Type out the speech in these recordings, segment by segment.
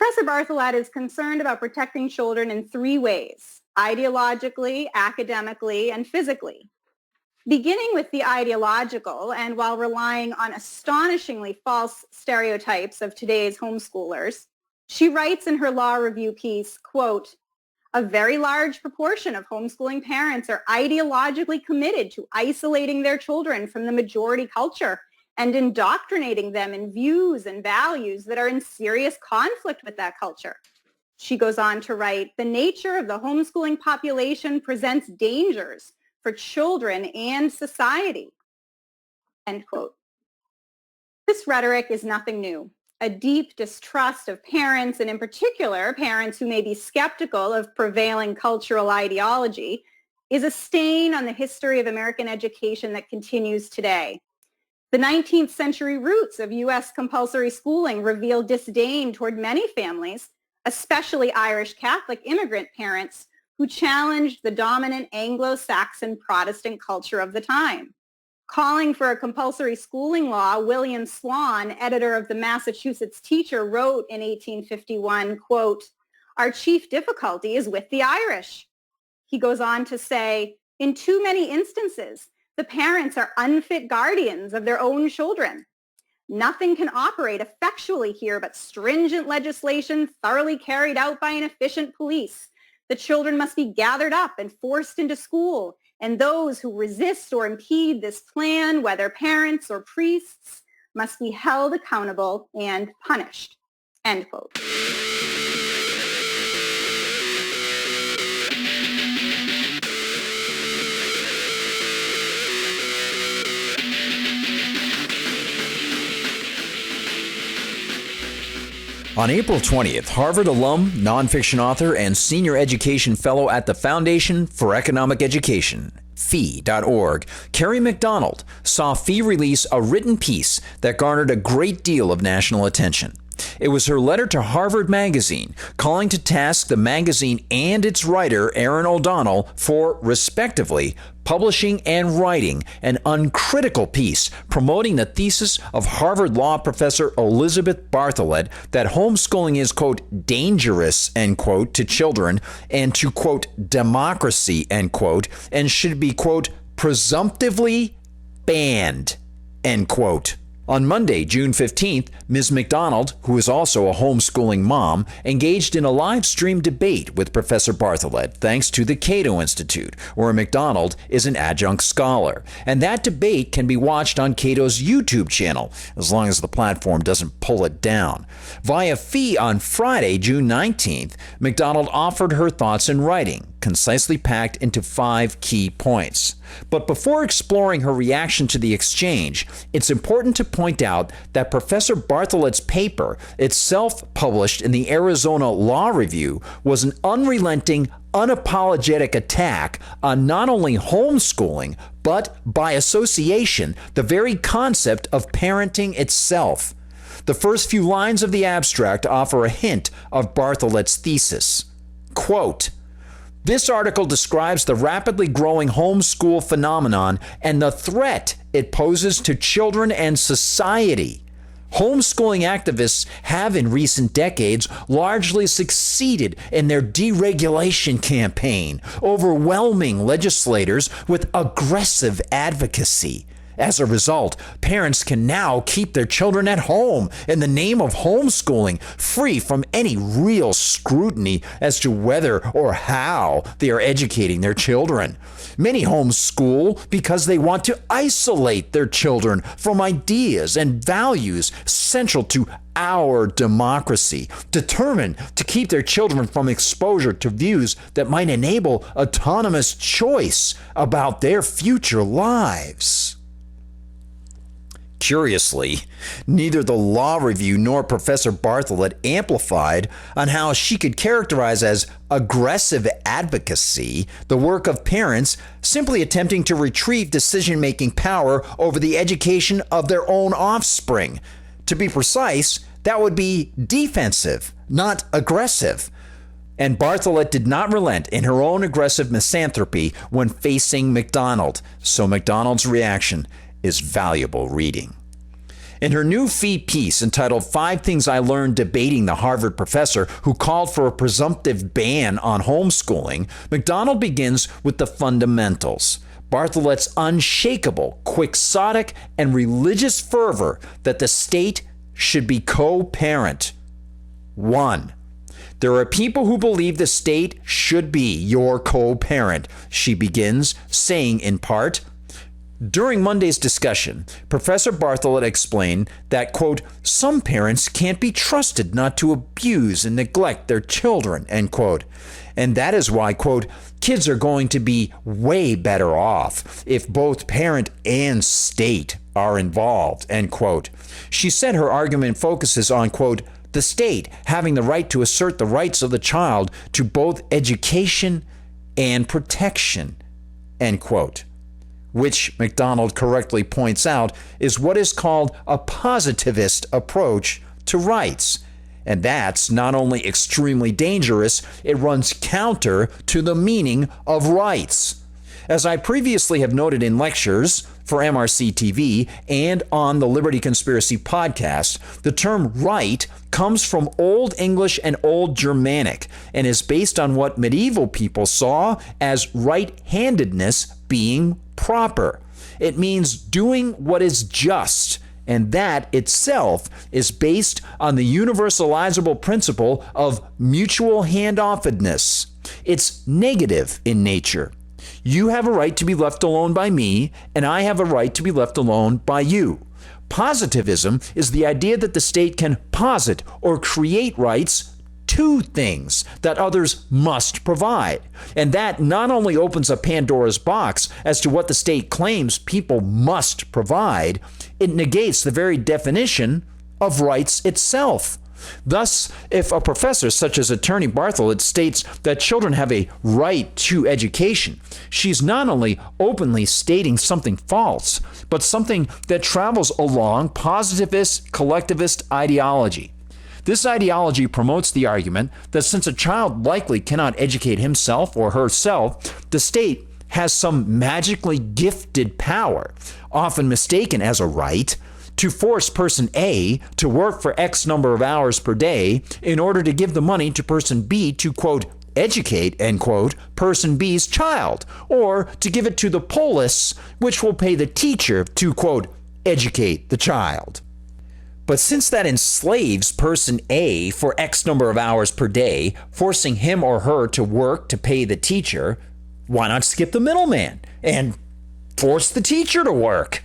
Professor Bartholet is concerned about protecting children in three ways: ideologically, academically, and physically. Beginning with the ideological, and while relying on astonishingly false stereotypes of today's homeschoolers, she writes in her law review piece, quote, "A very large proportion of homeschooling parents are ideologically committed to isolating their children from the majority culture and indoctrinating them in views and values that are in serious conflict with that culture." She goes on to write, "The nature of the homeschooling population presents dangers for children and society." End quote. This rhetoric is nothing new. A deep distrust of parents, and in particular, parents who may be skeptical of prevailing cultural ideology, is a stain on the history of American education that continues today. The 19th century roots of U.S. compulsory schooling reveal disdain toward many families, especially Irish Catholic immigrant parents, who challenged the dominant Anglo-Saxon Protestant culture of the time. Calling for a compulsory schooling law, William Swan, editor of the Massachusetts Teacher, wrote in 1851, quote, "Our chief difficulty is with the Irish." He goes on to say, "In too many instances, the parents are unfit guardians of their own children. Nothing can operate effectually here but stringent legislation thoroughly carried out by an efficient police. The children must be gathered up and forced into school, and those who resist or impede this plan, whether parents or priests, must be held accountable and punished." End quote. On April 20th, Harvard alum, nonfiction author, and senior education fellow at the Foundation for Economic Education, FEE.org, Carrie McDonald, saw FEE release a written piece that garnered a great deal of national attention. It was her letter to Harvard Magazine, calling to task the magazine and its writer, Aaron O'Donnell, for, respectively, publishing and writing an uncritical piece promoting the thesis of Harvard law professor Elizabeth Bartholet that homeschooling is, quote, dangerous, end quote, to children and to, quote, democracy, end quote, and should be, quote, presumptively banned, end quote. On Monday, June 15th, Ms. McDonald, who is also a homeschooling mom, engaged in a live stream debate with Professor Bartholet thanks to the Cato Institute, where McDonald is an adjunct scholar. And that debate can be watched on Cato's YouTube channel, as long as the platform doesn't pull it down. Via FEE on Friday, June 19th, McDonald offered her thoughts in writing, concisely packed into 5 key points. But before exploring her reaction to the exchange, it's important to point out that Professor Bartholet's paper, itself published in the Arizona Law Review, was an unrelenting, unapologetic attack on not only homeschooling, but, by association, the very concept of parenting itself. The first few lines of the abstract offer a hint of Bartholet's thesis. Quote, "This article describes the rapidly growing homeschool phenomenon and the threat it poses to children and society. Homeschooling activists have in recent decades largely succeeded in their deregulation campaign, overwhelming legislators with aggressive advocacy. As a result, parents can now keep their children at home in the name of homeschooling, free from any real scrutiny as to whether or how they are educating their children. Many homeschool because they want to isolate their children from ideas and values central to our democracy, determined to keep their children from exposure to views that might enable autonomous choice about their future lives." Curiously, neither the Law Review nor Professor Bartholet amplified on how she could characterize as aggressive advocacy the work of parents simply attempting to retrieve decision-making power over the education of their own offspring. To be precise, that would be defensive, not aggressive. And Bartholet did not relent in her own aggressive misanthropy when facing McDonald, so McDonald's reaction is valuable reading. In her new Fee piece entitled 5 Things I Learned Debating the Harvard Professor Who Called for a Presumptive Ban on Homeschooling, McDonald begins with the fundamentals. Bartholet's unshakable, quixotic, and religious fervor that the state should be co-parent. 1. There are people who believe the state should be your co-parent, she begins, saying in part, during Monday's discussion, Professor Bartholet explained that, quote, some parents can't be trusted not to abuse and neglect their children, end quote. And that is why, quote, kids are going to be way better off if both parent and state are involved, end quote. She said her argument focuses on, quote, the state having the right to assert the rights of the child to both education and protection, end quote. Which McDonald correctly points out is what is called a positivist approach to rights. And that's not only extremely dangerous, it runs counter to the meaning of rights. As I previously have noted in lectures for MRC TV and on the Liberty Conspiracy podcast, the term right comes from Old English and Old Germanic and is based on what medieval people saw as right-handedness being proper. It means doing what is just, and that itself is based on the universalizable principle of mutual handoffedness. It's negative in nature. You have a right to be left alone by me, and I have a right to be left alone by you. Positivism is the idea that the state can posit or create rights to things that others must provide. And that not only opens a Pandora's box as to what the state claims people must provide, it negates the very definition of rights itself. Thus, if a professor such as Attorney Bartholet states that children have a right to education, she's not only openly stating something false, but something that travels along positivist, collectivist ideology. This ideology promotes the argument that since a child likely cannot educate himself or herself, the state has some magically gifted power, often mistaken as a right, to force person A to work for X number of hours per day in order to give the money to person B to, quote, educate, end quote, person B's child, or to give it to the polis, which will pay the teacher to, quote, educate the child. But since that enslaves person A for X number of hours per day, forcing him or her to work to pay the teacher, why not skip the middleman and force the teacher to work?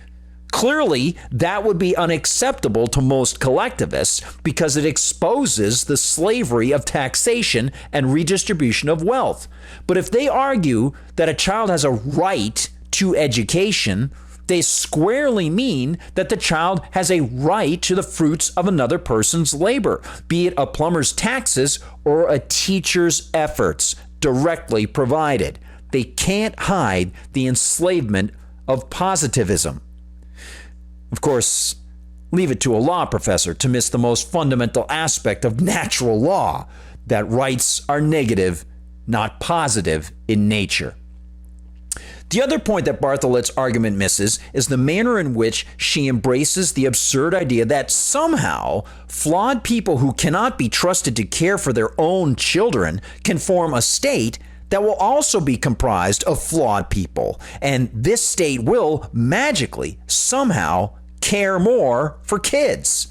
Clearly, that would be unacceptable to most collectivists because it exposes the slavery of taxation and redistribution of wealth. But if they argue that a child has a right to education, they squarely mean that the child has a right to the fruits of another person's labor, be it a plumber's taxes or a teacher's efforts, directly provided. They can't hide the enslavement of positivism. Of course, leave it to a law professor to miss the most fundamental aspect of natural law, that rights are negative, not positive in nature. The other point that Bartholet's argument misses is the manner in which she embraces the absurd idea that somehow flawed people who cannot be trusted to care for their own children can form a state that will also be comprised of flawed people, and this state will magically somehow care more for kids.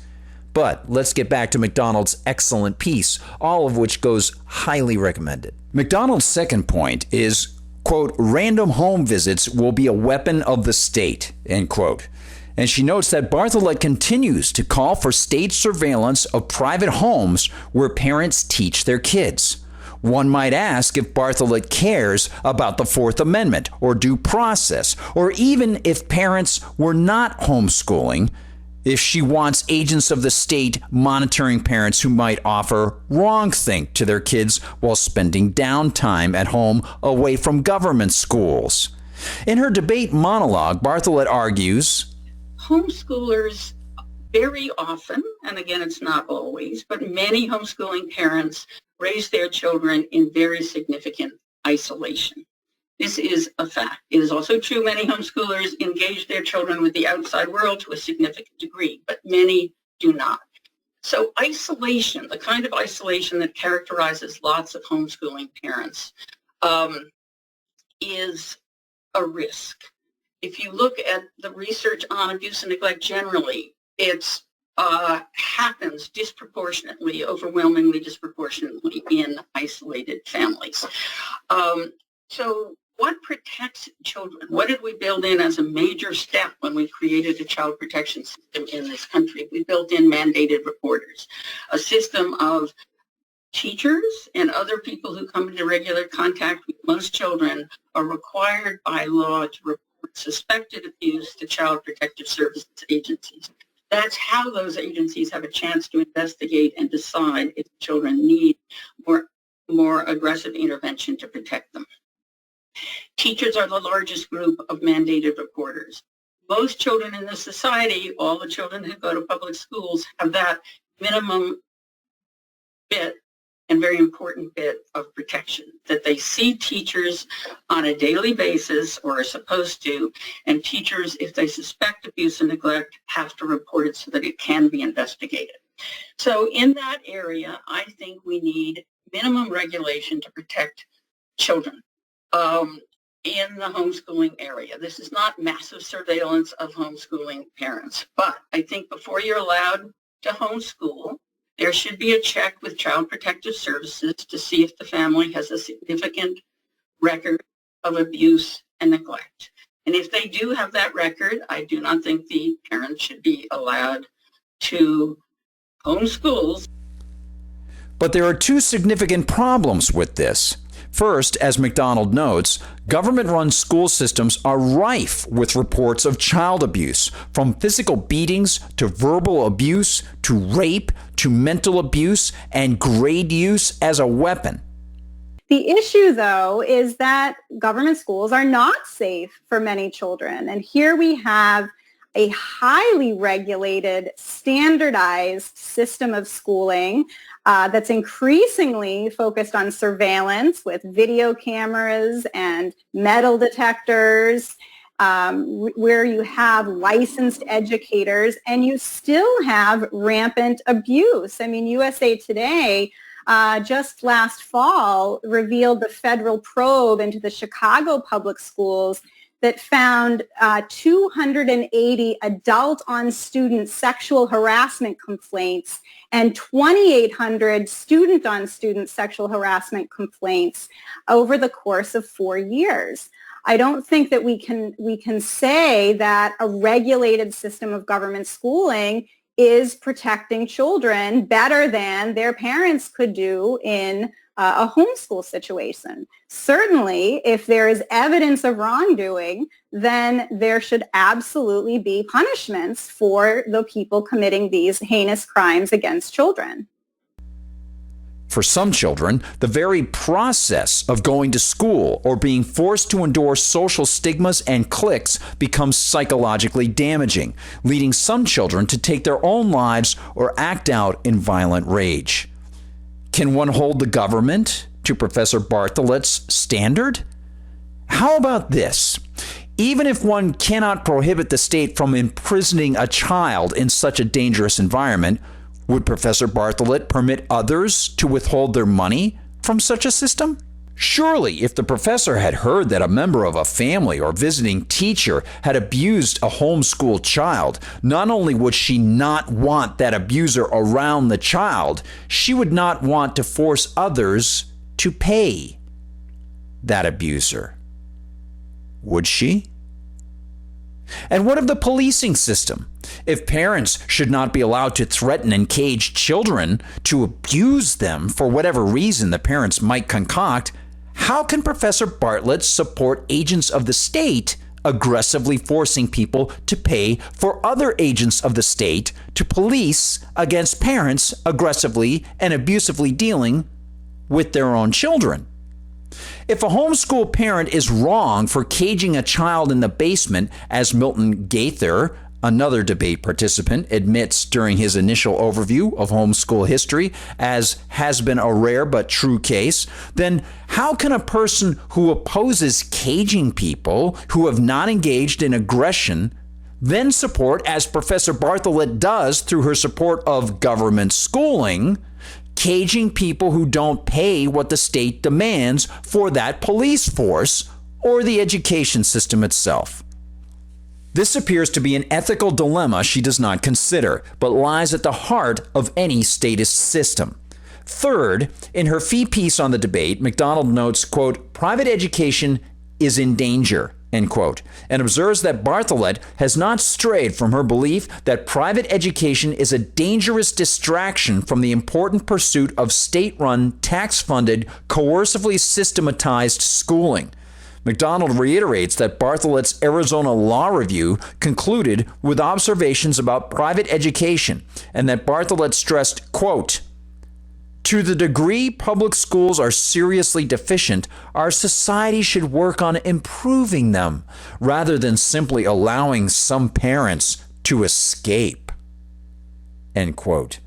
But let's get back to McDonald's excellent piece, all of which goes highly recommended. McDonald's second point is, quote, random home visits will be a weapon of the state, end quote. And she notes that Bartholet continues to call for state surveillance of private homes where parents teach their kids. One might ask if Bartholet cares about the Fourth Amendment or due process, or even if parents were not homeschooling, if she wants agents of the state monitoring parents who might offer wrongthink to their kids while spending downtime at home away from government schools. In her debate monologue, Bartholet argues, homeschoolers very often, and again, it's not always, but many homeschooling parents raise their children in very significant isolation. This is a fact. It is also true many homeschoolers engage their children with the outside world to a significant degree, but many do not. So isolation, the kind of isolation that characterizes lots of homeschooling parents, is a risk. If you look at the research on abuse and neglect generally, it happens disproportionately, overwhelmingly disproportionately in isolated families. So what protects children? What did we build in as a major step when we created a child protection system in this country? We built in mandated reporters, a system of teachers and other people who come into regular contact with most children are required by law to report suspected abuse to Child Protective Services agencies. That's how those agencies have a chance to investigate and decide if children need more aggressive intervention to protect them. Teachers are the largest group of mandated reporters. Most children in this society, all the children who go to public schools, have that minimum bit and very important bit of protection, that they see teachers on a daily basis or are supposed to, and teachers, if they suspect abuse and neglect, have to report it so that it can be investigated. So in that area, I think we need minimum regulation to protect children in the homeschooling area. This is not massive surveillance of homeschooling parents, but I think before you're allowed to homeschool, there should be a check with Child Protective Services to see if the family has a significant record of abuse and neglect. And if they do have that record, I do not think the parents should be allowed to homeschool. But there are two significant problems with this. First, as McDonald notes, government-run school systems are rife with reports of child abuse, from physical beatings to verbal abuse to rape to mental abuse and grade use as a weapon. The issue, though, is that government schools are not safe for many children. And here we have a highly regulated, standardized system of schooling that's increasingly focused on surveillance with video cameras and metal detectors, where you have licensed educators, and you still have rampant abuse. I mean, USA Today just last fall revealed the federal probe into the Chicago public schools that found 280 adult-on-student sexual harassment complaints and 2,800 student-on-student sexual harassment complaints over the course of 4 years. I don't think that we can say that a regulated system of government schooling is protecting children better than their parents could do in a homeschool situation. Certainly, if there is evidence of wrongdoing, then there should absolutely be punishments for the people committing these heinous crimes against children. For some children, the very process of going to school or being forced to endure social stigmas and cliques becomes psychologically damaging, leading some children to take their own lives or act out in violent rage. Can one hold the government to Professor Bartholet's standard? How about this? Even if one cannot prohibit the state from imprisoning a child in such a dangerous environment, would Professor Bartholet permit others to withhold their money from such a system? Surely, if the professor had heard that a member of a family or visiting teacher had abused a homeschool child, not only would she not want that abuser around the child, she would not want to force others to pay that abuser. Would she? And what of the policing system? If parents should not be allowed to threaten and cage children, to abuse them for whatever reason the parents might concoct, how can Professor Bartlett support agents of the state aggressively forcing people to pay for other agents of the state to police against parents aggressively and abusively dealing with their own children? If a homeschool parent is wrong for caging a child in the basement, as Milton Gaither another debate participant, admits during his initial overview of homeschool history, as has been a rare but true case, then how can a person who opposes caging people who have not engaged in aggression then support, as Professor Bartholet does through her support of government schooling, caging people who don't pay what the state demands for that police force or the education system itself? This appears to be an ethical dilemma she does not consider, but lies at the heart of any statist system. Third, in her fee piece on the debate, McDonald notes, quote, private education is in danger, end quote, and observes that Bartholet has not strayed from her belief that private education is a dangerous distraction from the important pursuit of state-run, tax-funded, coercively systematized schooling. McDonald reiterates that Bartholet's Arizona Law Review concluded with observations about private education, and that Bartholet stressed, quote, to the degree public schools are seriously deficient, our society should work on improving them rather than simply allowing some parents to escape, end quote.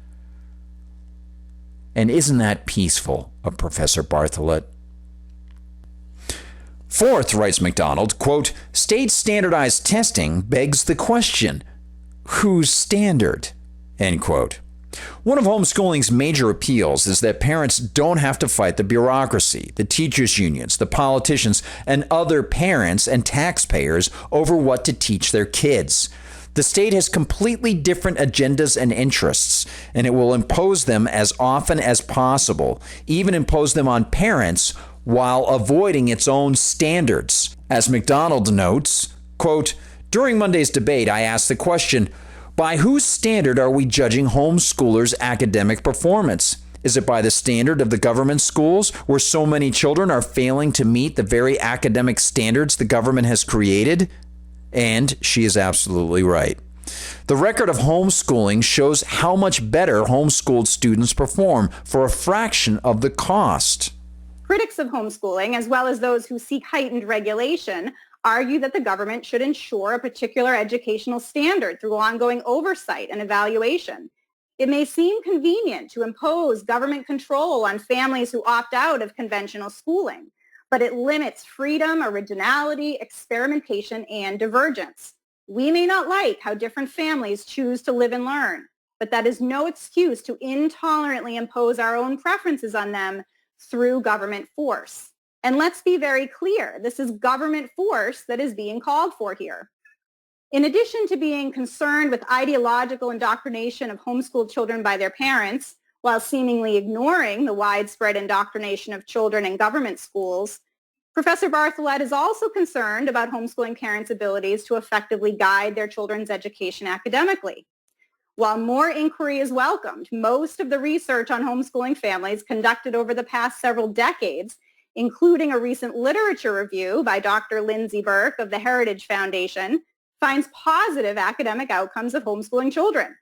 And isn't that peaceful of Professor Bartholet? Fourth, writes McDonald, quote, state standardized testing begs the question, whose standard, end quote. One of homeschooling's major appeals is that parents don't have to fight the bureaucracy, the teachers' unions, the politicians, and other parents and taxpayers over what to teach their kids. The state has completely different agendas and interests, and it will impose them as often as possible, even impose them on parents while avoiding its own standards. As McDonald notes, quote, during Monday's debate, I asked the question, by whose standard are we judging homeschoolers' academic performance? Is it by the standard of the government schools, where so many children are failing to meet the very academic standards the government has created? And she is absolutely right. The record of homeschooling shows how much better homeschooled students perform for a fraction of the cost. Critics of homeschooling, as well as those who seek heightened regulation, argue that the government should ensure a particular educational standard through ongoing oversight and evaluation. It may seem convenient to impose government control on families who opt out of conventional schooling, but it limits freedom, originality, experimentation, and divergence. We may not like how different families choose to live and learn, but that is no excuse to intolerantly impose our own preferences on them through government force. And let's be very clear, this is government force that is being called for here. In addition to being concerned with ideological indoctrination of homeschooled children by their parents, while seemingly ignoring the widespread indoctrination of children in government schools, Professor Bartholet is also concerned about homeschooling parents' abilities to effectively guide their children's education academically. While more inquiry is welcomed, most of the research on homeschooling families conducted over the past several decades, including a recent literature review by Dr. Lindsay Burke of the Heritage Foundation, finds positive academic outcomes of homeschooling children.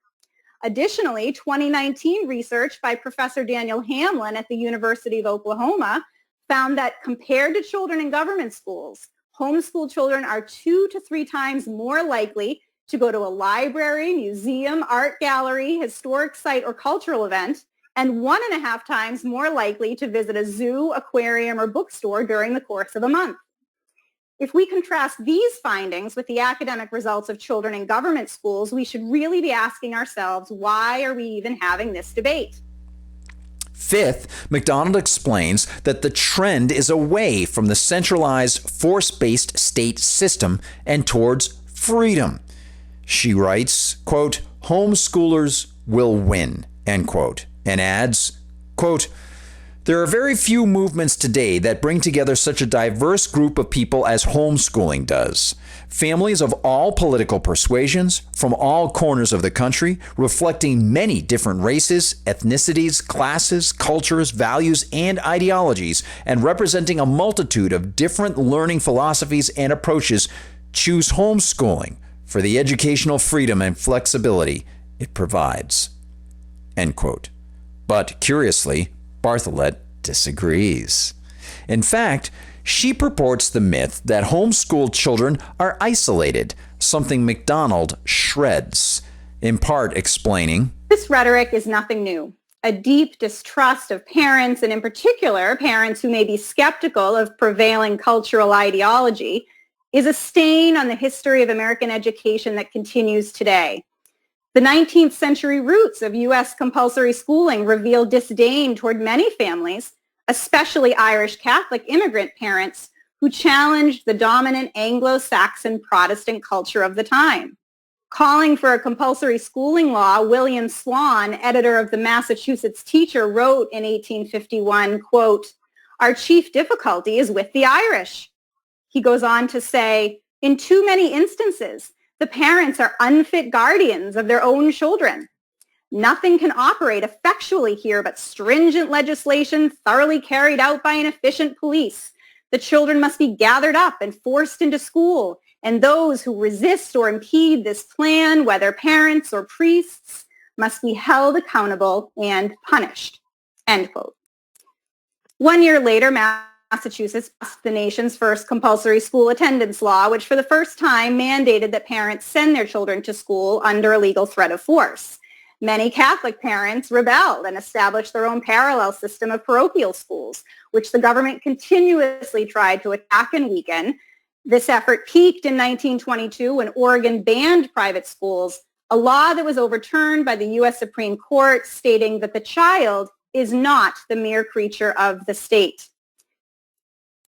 Additionally, 2019 research by Professor Daniel Hamlin at the University of Oklahoma found that compared to children in government schools, homeschooled children are 2 to 3 times more likely to go to a library, museum, art gallery, historic site, or cultural event, and 1.5 times more likely to visit a zoo, aquarium, or bookstore during the course of a month. If we contrast these findings with the academic results of children in government schools, we should really be asking ourselves, why are we even having this debate? Fifth, McDonald explains that the trend is away from the centralized, force-based state system and towards freedom. She writes, quote, homeschoolers will win, end quote, and adds, quote, there are very few movements today that bring together such a diverse group of people as homeschooling does. Families of all political persuasions, from all corners of the country, reflecting many different races, ethnicities, classes, cultures, values, and ideologies, and representing a multitude of different learning philosophies and approaches, choose homeschooling for the educational freedom and flexibility it provides. End quote. But curiously, Bartholet disagrees. In fact, she purports the myth that homeschooled children are isolated, something McDonald shreds, in part explaining, "This rhetoric is nothing new. A deep distrust of parents, and in particular parents who may be skeptical of prevailing cultural ideology, is a stain on the history of American education that continues today. The 19th century roots of U.S. compulsory schooling reveal disdain toward many families, especially Irish Catholic immigrant parents, who challenged the dominant Anglo-Saxon Protestant culture of the time. Calling for a compulsory schooling law, William Swan, editor of the Massachusetts Teacher, wrote in 1851, quote, "Our chief difficulty is with the Irish." He goes on to say, "In too many instances, the parents are unfit guardians of their own children. Nothing can operate effectually here but stringent legislation thoroughly carried out by an efficient police. The children must be gathered up and forced into school, and those who resist or impede this plan, whether parents or priests, must be held accountable and punished." End quote. 1 year later, Massachusetts passed the nation's first compulsory school attendance law, which for the first time mandated that parents send their children to school under a legal threat of force. Many Catholic parents rebelled and established their own parallel system of parochial schools, which the government continuously tried to attack and weaken. This effort peaked in 1922 when Oregon banned private schools, a law that was overturned by the U.S. Supreme Court, stating that the child is not the mere creature of the state.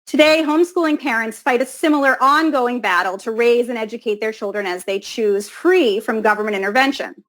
Today, homeschooling parents fight a similar ongoing battle to raise and educate their children as they choose, free from government intervention.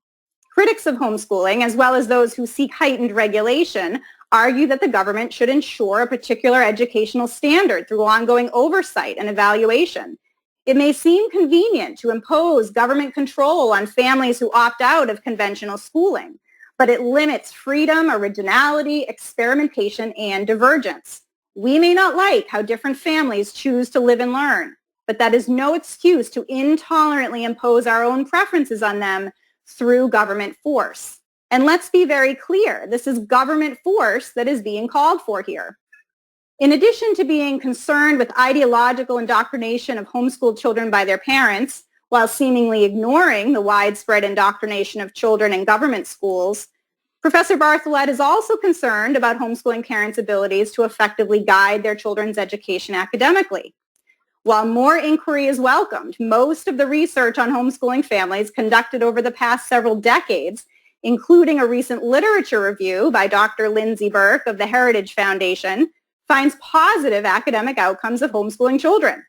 Critics of homeschooling, as well as those who seek heightened regulation, argue that the government should ensure a particular educational standard through ongoing oversight and evaluation. It may seem convenient to impose government control on families who opt out of conventional schooling, but it limits freedom, originality, experimentation, and divergence. We may not like how different families choose to live and learn, but that is no excuse to intolerantly impose our own preferences on them through government force. And let's be very clear, this is government force that is being called for here. In addition to being concerned with ideological indoctrination of homeschooled children by their parents, while seemingly ignoring the widespread indoctrination of children in government schools, Professor Bartholet is also concerned about homeschooling parents' abilities to effectively guide their children's education academically. While more inquiry is welcomed, most of the research on homeschooling families conducted over the past several decades, including a recent literature review by Dr. Lindsay Burke of the Heritage Foundation, finds positive academic outcomes of homeschooling children.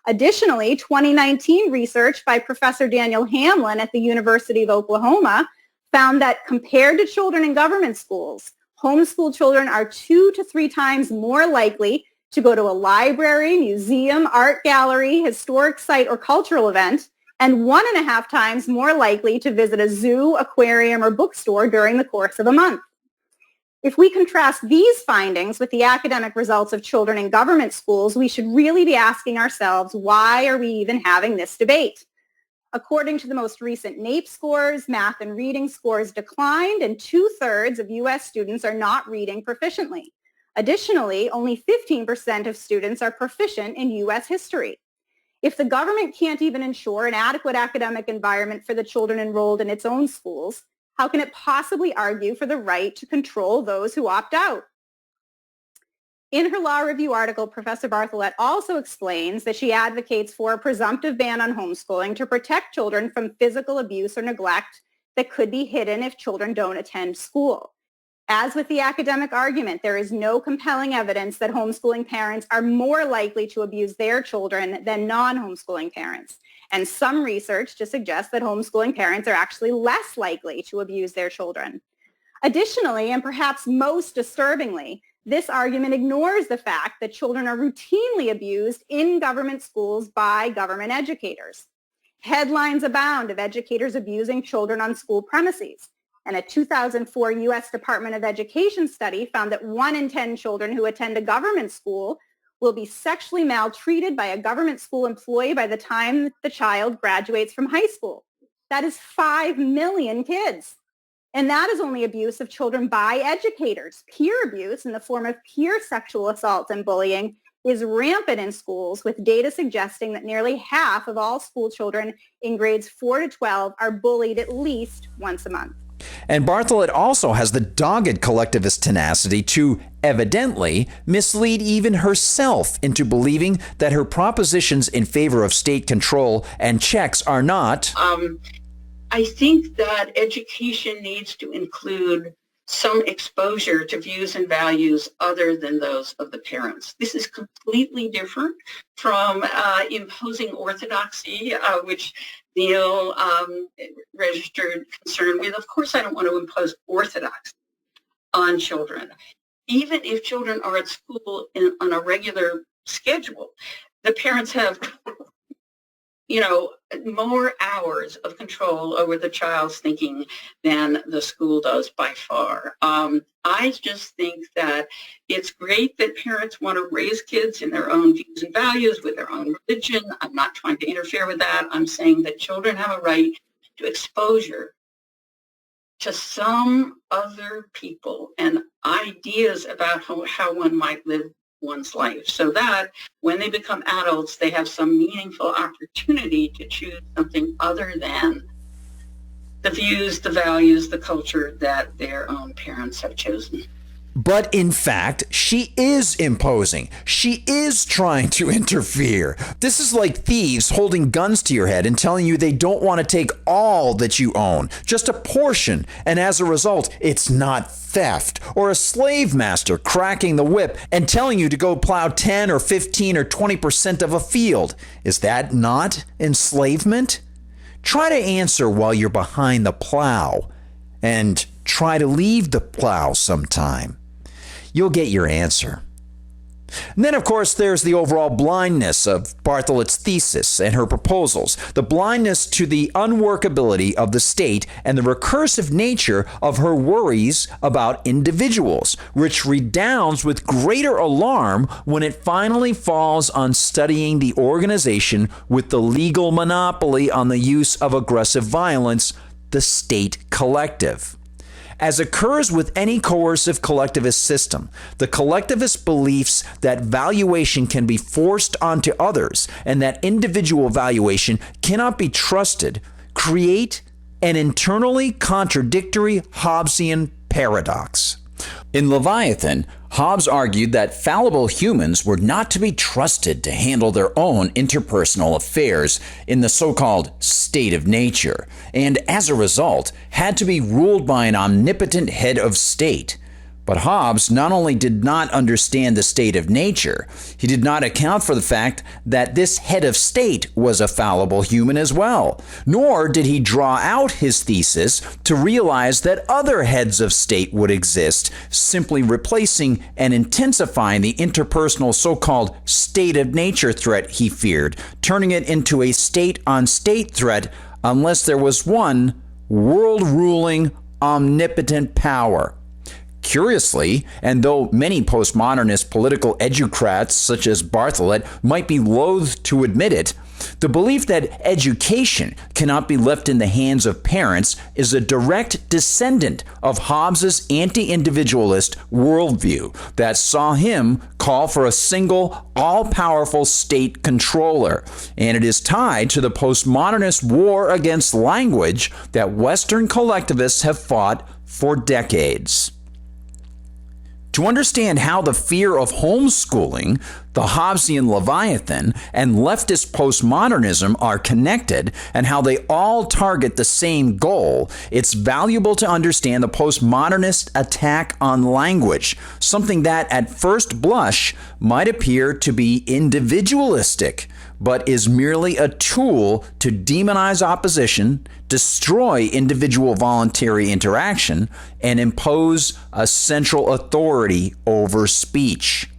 Additionally, 2019 research by Professor Daniel Hamlin at the University of Oklahoma found that compared to children in government schools, homeschooled children are 2 to 3 times more likely to go to a library, museum, art gallery, historic site, or cultural event, and 1.5 times more likely to visit a zoo, aquarium, or bookstore during the course of a month. If we contrast these findings with the academic results of children in government schools, we should really be asking ourselves, why are we even having this debate? According to the most recent NAEP scores, math and reading scores declined, and 2/3 of U.S. students are not reading proficiently. Additionally, only 15% of students are proficient in U.S. history. If the government can't even ensure an adequate academic environment for the children enrolled in its own schools, how can it possibly argue for the right to control those who opt out? In her law review article, Professor Bartholet also explains that she advocates for a presumptive ban on homeschooling to protect children from physical abuse or neglect that could be hidden if children don't attend school. As with the academic argument, there is no compelling evidence that homeschooling parents are more likely to abuse their children than non-homeschooling parents. And some research to suggest that homeschooling parents are actually less likely to abuse their children. Additionally, and perhaps most disturbingly, this argument ignores the fact that children are routinely abused in government schools by government educators. Headlines abound of educators abusing children on school premises. And a 2004 U.S. Department of Education study found that 1 in 10 children who attend a government school will be sexually maltreated by a government school employee by the time the child graduates from high school. That is 5 million kids. And that is only abuse of children by educators. Peer abuse in the form of peer sexual assault and bullying is rampant in schools, with data suggesting that nearly half of all school children in grades 4 to 12 are bullied at least once a month. And Bartholet also has the dogged collectivist tenacity to, evidently, mislead even herself into believing that her propositions in favor of state control and checks are not... I think that education needs to include some exposure to views and values other than those of the parents. This is completely different from imposing orthodoxy, which Neil registered concern with. Of course, I don't want to impose orthodoxy on children. Even if children are at school on a regular schedule, the parents have more hours of control over the child's thinking than the school does by far. I just think that it's great that parents want to raise kids in their own views and values with their own religion. I'm not trying to interfere with that. I'm saying that children have a right to exposure to some other people and ideas about how one might live one's life, so that when they become adults, they have some meaningful opportunity to choose something other than the views, the values, the culture that their own parents have chosen. But in fact, she is imposing. She is trying to interfere. This is like thieves holding guns to your head and telling you they don't want to take all that you own, just a portion, and as a result, it's not theft. Or a slave master cracking the whip and telling you to go plow 10 or 15 or 20% of a field. Is that not enslavement? Try to answer while you're behind the plow, and try to leave the plow sometime. You'll get your answer. And then, of course, there's the overall blindness of Bartholet's thesis and her proposals, the blindness to the unworkability of the state and the recursive nature of her worries about individuals, which redounds with greater alarm when it finally falls on studying the organization with the legal monopoly on the use of aggressive violence, the state collective. As occurs with any coercive collectivist system, the collectivist beliefs that valuation can be forced onto others and that individual valuation cannot be trusted create an internally contradictory Hobbesian paradox. In Leviathan, Hobbes argued that fallible humans were not to be trusted to handle their own interpersonal affairs in the so-called state of nature, and as a result, had to be ruled by an omnipotent head of state. But Hobbes not only did not understand the state of nature, he did not account for the fact that this head of state was a fallible human as well, nor did he draw out his thesis to realize that other heads of state would exist, simply replacing and intensifying the interpersonal so-called state of nature threat he feared, turning it into a state-on-state threat unless there was one world-ruling, omnipotent power. Curiously, and though many postmodernist political educrats such as Bartholet might be loath to admit it, the belief that education cannot be left in the hands of parents is a direct descendant of Hobbes's anti-individualist worldview that saw him call for a single, all-powerful state controller, and it is tied to the postmodernist war against language that Western collectivists have fought for decades. To understand how the fear of homeschooling, the Hobbesian Leviathan, and leftist postmodernism are connected and how they all target the same goal, it's valuable to understand the postmodernist attack on language, something that at first blush might appear to be individualistic, but is merely a tool to demonize opposition, destroy individual voluntary interaction, and impose a central authority over speech.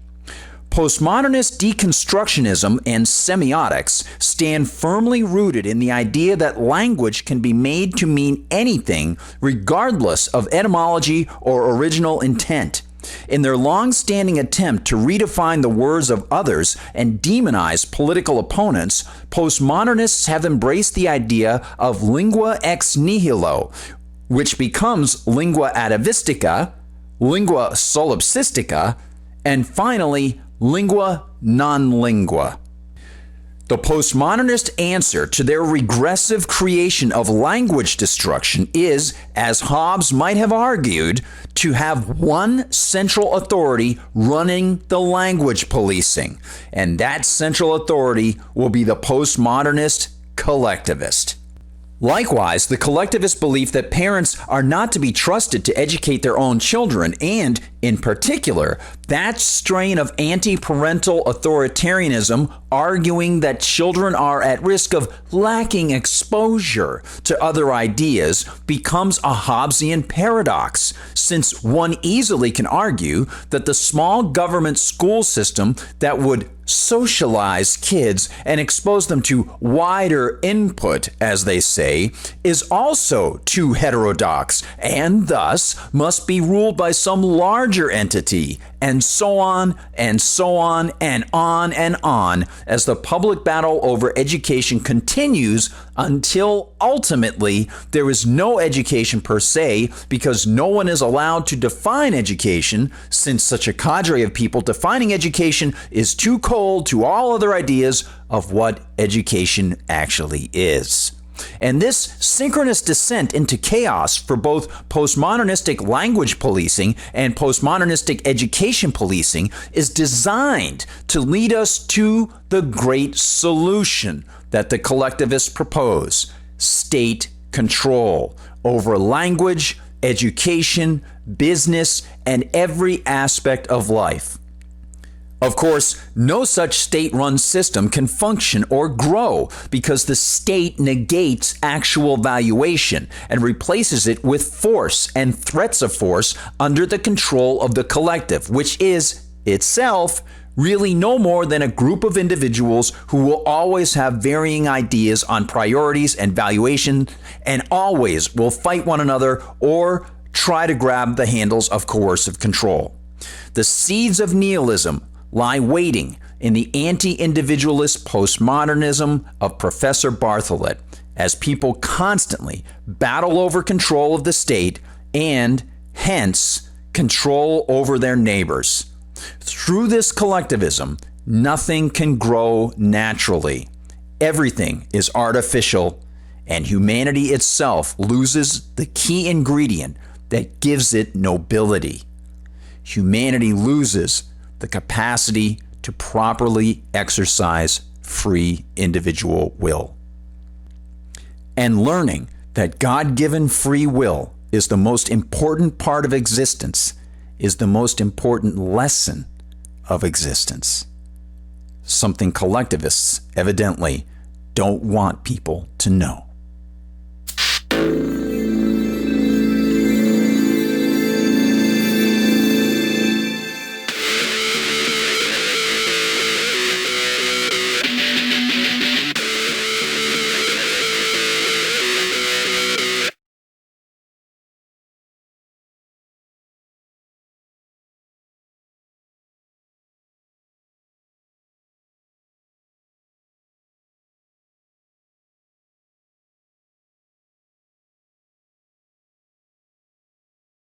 Postmodernist deconstructionism and semiotics stand firmly rooted in the idea that language can be made to mean anything regardless of etymology or original intent. In their long-standing attempt to redefine the words of others and demonize political opponents, postmodernists have embraced the idea of lingua ex nihilo, which becomes lingua atavistica, lingua solipsistica, and finally, lingua non-lingua. The postmodernist answer to their regressive creation of language destruction is, as Hobbes might have argued, to have one central authority running the language policing. And that central authority will be the postmodernist collectivist. Likewise, the collectivist belief that parents are not to be trusted to educate their own children, and, in particular, that strain of anti-parental authoritarianism arguing that children are at risk of lacking exposure to other ideas, becomes a Hobbesian paradox, since one easily can argue that the small government school system that would socialize kids and expose them to wider input, as they say, is also too heterodox and thus must be ruled by some larger entity, and so on and so on and on and on as the public battle over education continues until ultimately there is no education per se, because no one is allowed to define education, since such a cadre of people defining education is too cold to all other ideas of what education actually is. And this synchronous descent into chaos for both postmodernistic language policing and postmodernistic education policing is designed to lead us to the great solution that the collectivists propose: state control over language, education, business, and every aspect of life. Of course, no such state-run system can function or grow because the state negates actual valuation and replaces it with force and threats of force under the control of the collective, which is itself really no more than a group of individuals who will always have varying ideas on priorities and valuation, and always will fight one another or try to grab the handles of coercive control. The seeds of nihilism lie waiting in the anti-individualist postmodernism of Professor Bartholet, as people constantly battle over control of the state and, hence, control over their neighbors. Through this collectivism, nothing can grow naturally. Everything is artificial, and humanity itself loses the key ingredient that gives it nobility. Humanity loses the capacity to properly exercise free individual will. And learning that God-given free will is the most important part of existence is the most important lesson of existence. Something collectivists evidently don't want people to know.